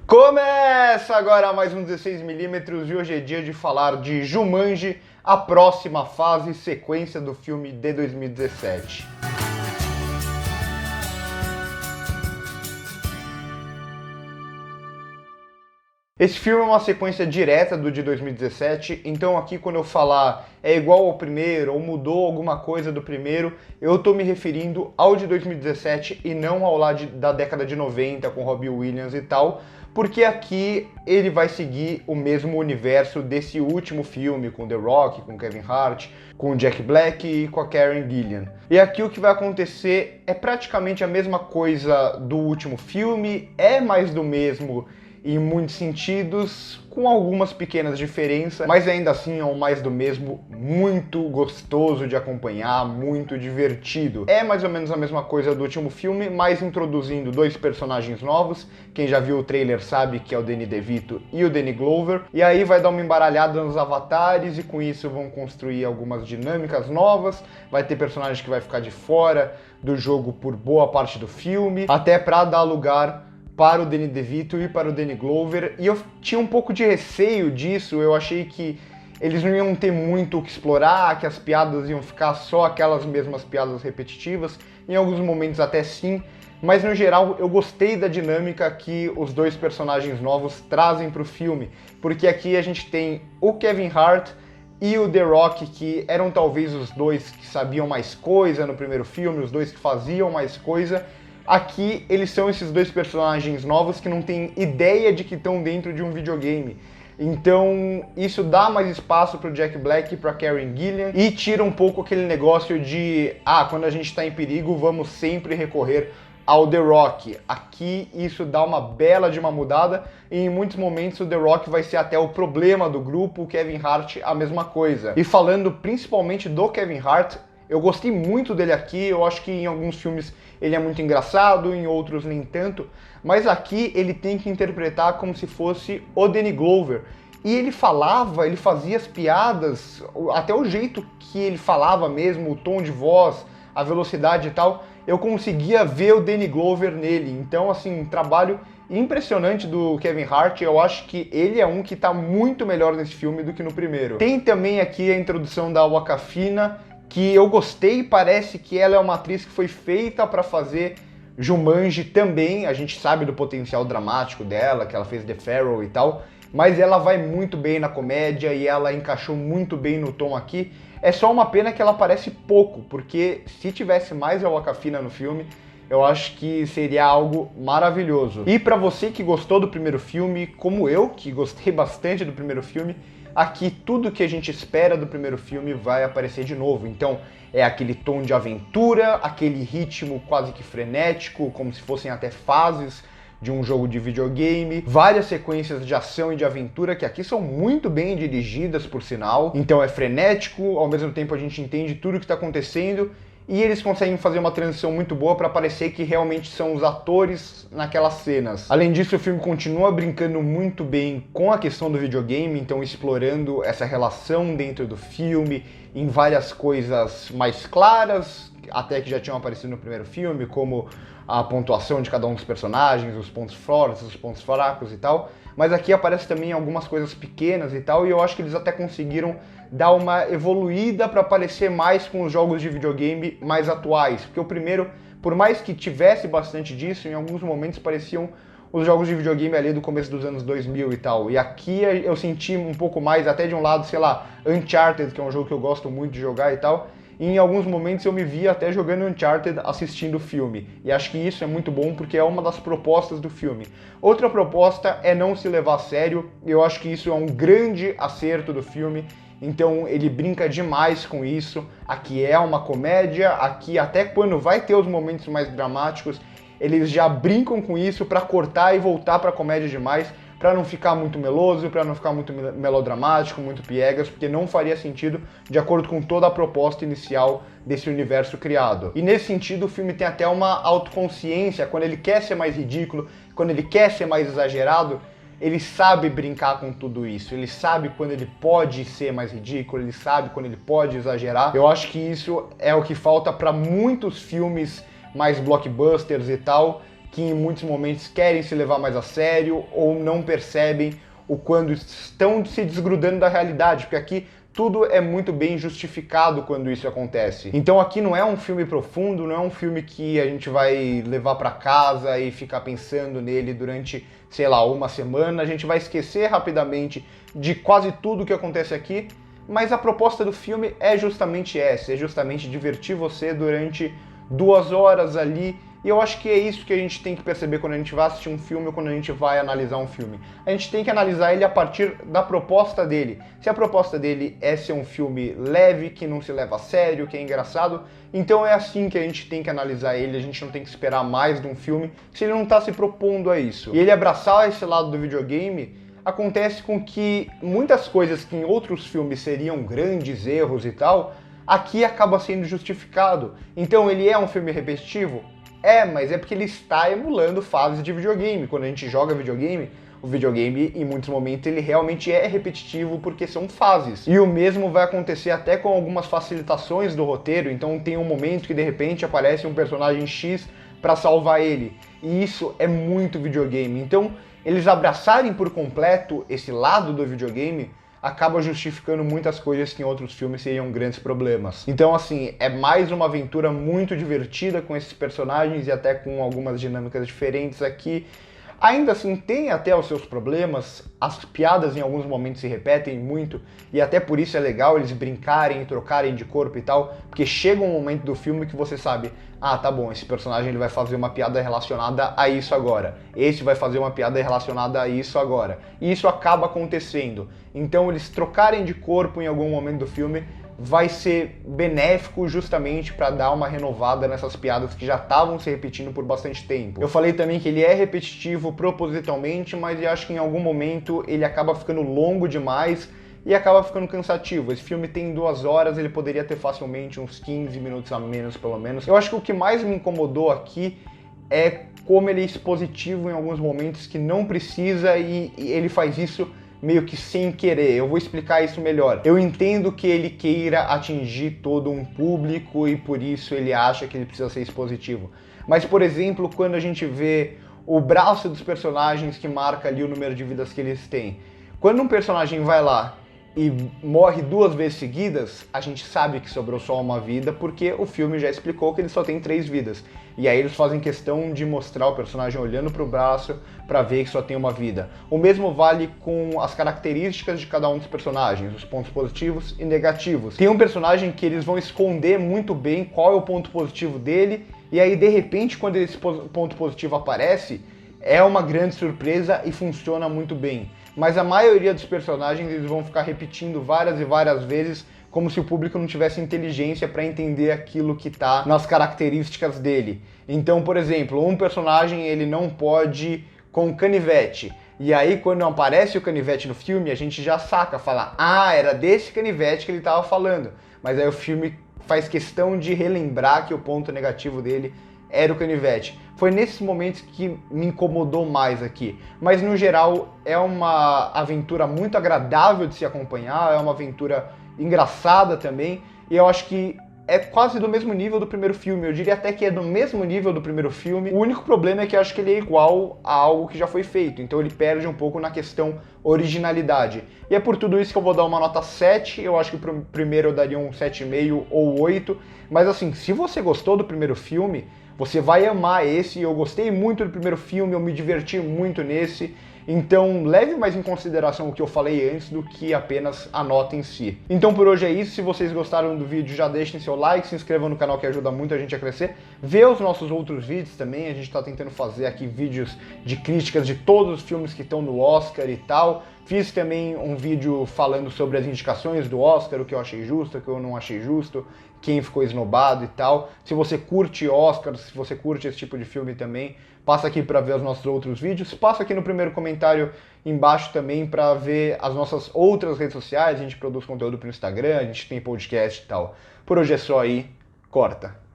Começa agora mais um 16mm e hoje é dia de falar de Jumanji, a próxima fase e sequência do filme de 2017. Esse filme é uma sequência direta do de 2017, então aqui quando eu falar é igual ao primeiro ou mudou alguma coisa do primeiro, eu tô me referindo ao de 2017 e não ao lá da década de 90 com Robin Williams e tal, porque aqui ele vai seguir o mesmo universo desse último filme, com The Rock, com Kevin Hart, com o Jack Black e com a Karen Gillan. E aqui o que vai acontecer é praticamente a mesma coisa do último filme, é mais do mesmo em muitos sentidos, com algumas pequenas diferenças, mas ainda assim é um mais do mesmo, muito gostoso de acompanhar, muito divertido. É mais ou menos a mesma coisa do último filme, mas introduzindo dois personagens novos. Quem já viu o trailer sabe que é o Danny DeVito e o Danny Glover, e aí vai dar uma embaralhada nos avatares e com isso vão construir algumas dinâmicas novas. Vai ter personagem que vai ficar de fora do jogo por boa parte do filme, até para dar lugar para o Danny DeVito e para o Danny Glover, e eu tinha um pouco de receio disso. Eu achei que eles não iam ter muito o que explorar, que as piadas iam ficar só aquelas mesmas piadas repetitivas, em alguns momentos até sim, mas no geral eu gostei da dinâmica que os dois personagens novos trazem para o filme, porque aqui a gente tem o Kevin Hart e o The Rock, que eram talvez os dois que sabiam mais coisa no primeiro filme, os dois que faziam mais coisa. Aqui eles são esses dois personagens novos que não têm ideia de que estão dentro de um videogame. Então isso dá mais espaço para o Jack Black e para Karen Gillan e tira um pouco aquele negócio de quando a gente está em perigo vamos sempre recorrer ao The Rock. Aqui isso dá uma bela de uma mudada e em muitos momentos o The Rock vai ser até o problema do grupo, o Kevin Hart a mesma coisa. E falando principalmente do Kevin Hart, eu gostei muito dele aqui. Eu acho que em alguns filmes ele é muito engraçado, em outros nem tanto, mas aqui ele tem que interpretar como se fosse o Danny Glover. E ele fazia as piadas, até o jeito que ele falava mesmo, o tom de voz, a velocidade e tal, eu conseguia ver o Danny Glover nele. Então, assim, um trabalho impressionante do Kevin Hart. Eu acho que ele é um que tá muito melhor nesse filme do que no primeiro. Tem também aqui a introdução da Awkwafina, que eu gostei. Parece que ela é uma atriz que foi feita para fazer Jumanji também. A gente sabe do potencial dramático dela, que ela fez The Farewell e tal, mas ela vai muito bem na comédia e ela encaixou muito bem no tom aqui. É só uma pena que ela aparece pouco, porque se tivesse mais a Awkwafina no filme, eu acho que seria algo maravilhoso. E para você que gostou do primeiro filme, como eu, que gostei bastante do primeiro filme, aqui tudo que a gente espera do primeiro filme vai aparecer de novo. Então é aquele tom de aventura, aquele ritmo quase que frenético, como se fossem até fases de um jogo de videogame, várias sequências de ação e de aventura que aqui são muito bem dirigidas, por sinal. Então é frenético, ao mesmo tempo a gente entende tudo o que está acontecendo e eles conseguem fazer uma transição muito boa para parecer que realmente são os atores naquelas cenas. Além disso, o filme continua brincando muito bem com a questão do videogame, então explorando essa relação dentro do filme em várias coisas mais claras, até que já tinham aparecido no primeiro filme, como a pontuação de cada um dos personagens, os pontos fortes, os pontos fracos e tal. Mas aqui aparece também algumas coisas pequenas e tal, e eu acho que eles até conseguiram dar uma evoluída para parecer mais com os jogos de videogame mais atuais. Porque o primeiro, por mais que tivesse bastante disso, em alguns momentos pareciam os jogos de videogame ali do começo dos anos 2000 e tal. E aqui eu senti um pouco mais, até de um lado, sei lá, Uncharted, que é um jogo que eu gosto muito de jogar e tal. E em alguns momentos eu me via até jogando Uncharted assistindo o filme. E acho que isso é muito bom porque é uma das propostas do filme. Outra proposta é não se levar a sério. Eu acho que isso é um grande acerto do filme. Então ele brinca demais com isso. Aqui é uma comédia, aqui até quando vai ter os momentos mais dramáticos, eles já brincam com isso para cortar e voltar para comédia demais, para não ficar muito meloso, para não ficar muito melodramático, muito piegas, porque não faria sentido de acordo com toda a proposta inicial desse universo criado. E nesse sentido o filme tem até uma autoconsciência. Quando ele quer ser mais ridículo, quando ele quer ser mais exagerado, ele sabe brincar com tudo isso, ele sabe quando ele pode ser mais ridículo, ele sabe quando ele pode exagerar. Eu acho que isso é o que falta para muitos filmes mais blockbusters e tal, que em muitos momentos querem se levar mais a sério ou não percebem o quando estão se desgrudando da realidade, porque aqui tudo é muito bem justificado quando isso acontece. Então aqui não é um filme profundo, não é um filme que a gente vai levar para casa e ficar pensando nele durante, sei lá, uma semana. A gente vai esquecer rapidamente de quase tudo que acontece aqui, mas a proposta do filme é justamente essa, é justamente divertir você durante 2 horas ali. E eu acho que é isso que a gente tem que perceber quando a gente vai assistir um filme ou quando a gente vai analisar um filme. A gente tem que analisar ele a partir da proposta dele. Se a proposta dele é ser um filme leve, que não se leva a sério, que é engraçado, então é assim que a gente tem que analisar ele. A gente não tem que esperar mais de um filme se ele não está se propondo a isso. E ele abraçar esse lado do videogame acontece com que muitas coisas que em outros filmes seriam grandes erros e tal, aqui acaba sendo justificado. Então ele é um filme repetitivo? É, mas é porque ele está emulando fases de videogame. Quando a gente joga videogame, o videogame, em muitos momentos, ele realmente é repetitivo porque são fases. E o mesmo vai acontecer até com algumas facilitações do roteiro. Então tem um momento que, de repente, aparece um personagem X para salvar ele. E isso é muito videogame. Então, eles abraçarem por completo esse lado do videogame acaba justificando muitas coisas que em outros filmes seriam grandes problemas. Então, assim, é mais uma aventura muito divertida com esses personagens e até com algumas dinâmicas diferentes aqui. Ainda assim, tem até os seus problemas, as piadas em alguns momentos se repetem muito, e até por isso é legal eles brincarem e trocarem de corpo e tal, porque chega um momento do filme que você sabe, ah, tá bom, esse personagem ele vai fazer uma piada relacionada a isso agora, esse vai fazer uma piada relacionada a isso agora, e isso acaba acontecendo. Então eles trocarem de corpo em algum momento do filme vai ser benéfico justamente para dar uma renovada nessas piadas que já estavam se repetindo por bastante tempo. Eu falei também que ele é repetitivo propositalmente, mas eu acho que em algum momento ele acaba ficando longo demais e acaba ficando cansativo. Esse filme tem 2 horas, ele poderia ter facilmente uns 15 minutos a menos, pelo menos. Eu acho que o que mais me incomodou aqui é como ele é expositivo em alguns momentos que não precisa e ele faz isso meio que sem querer. Eu vou explicar isso melhor. Eu entendo que ele queira atingir todo um público e por isso ele acha que ele precisa ser expositivo. Mas, por exemplo, quando a gente vê o braço dos personagens que marca ali o número de vidas que eles têm. Quando um personagem vai lá e morre 2 vezes seguidas, a gente sabe que sobrou só uma vida, porque o filme já explicou que ele só tem 3 vidas. E aí eles fazem questão de mostrar o personagem olhando pro braço para ver que só tem uma vida. O mesmo vale com as características de cada um dos personagens, os pontos positivos e negativos. Tem um personagem que eles vão esconder muito bem qual é o ponto positivo dele, e aí de repente quando esse ponto positivo aparece, é uma grande surpresa e funciona muito bem. Mas a maioria dos personagens eles vão ficar repetindo várias e várias vezes, como se o público não tivesse inteligência para entender aquilo que está nas características dele. Então, por exemplo, um personagem ele não pode ir com canivete. E aí, quando aparece o canivete no filme, a gente já saca, fala, ah, era desse canivete que ele estava falando. Mas aí o filme faz questão de relembrar que o ponto negativo dele era o canivete. Foi nesses momentos que me incomodou mais aqui. Mas no geral é uma aventura muito agradável de se acompanhar, é uma aventura engraçada também, e eu acho que é quase do mesmo nível do primeiro filme. Eu diria até que é do mesmo nível do primeiro filme. O único problema é que eu acho que ele é igual a algo que já foi feito, então ele perde um pouco na questão originalidade. E é por tudo isso que eu vou dar uma nota 7, eu acho que pro primeiro eu daria um 7,5 ou 8, mas assim, se você gostou do primeiro filme, você vai amar esse. Eu gostei muito do primeiro filme, eu me diverti muito nesse. Então leve mais em consideração o que eu falei antes do que apenas a nota em si. Então por hoje é isso. Se vocês gostaram do vídeo, já deixem seu like, se inscrevam no canal que ajuda muito a gente a crescer. Vê os nossos outros vídeos também, a gente está tentando fazer aqui vídeos de críticas de todos os filmes que estão no Oscar e tal. Fiz também um vídeo falando sobre as indicações do Oscar, o que eu achei justo, o que eu não achei justo, quem ficou esnobado e tal. Se você curte Oscar, se você curte esse tipo de filme também, passa aqui para ver os nossos outros vídeos. Passa aqui no primeiro comentário embaixo também para ver as nossas outras redes sociais. A gente produz conteúdo para o Instagram, a gente tem podcast e tal. Por hoje é só aí, corta!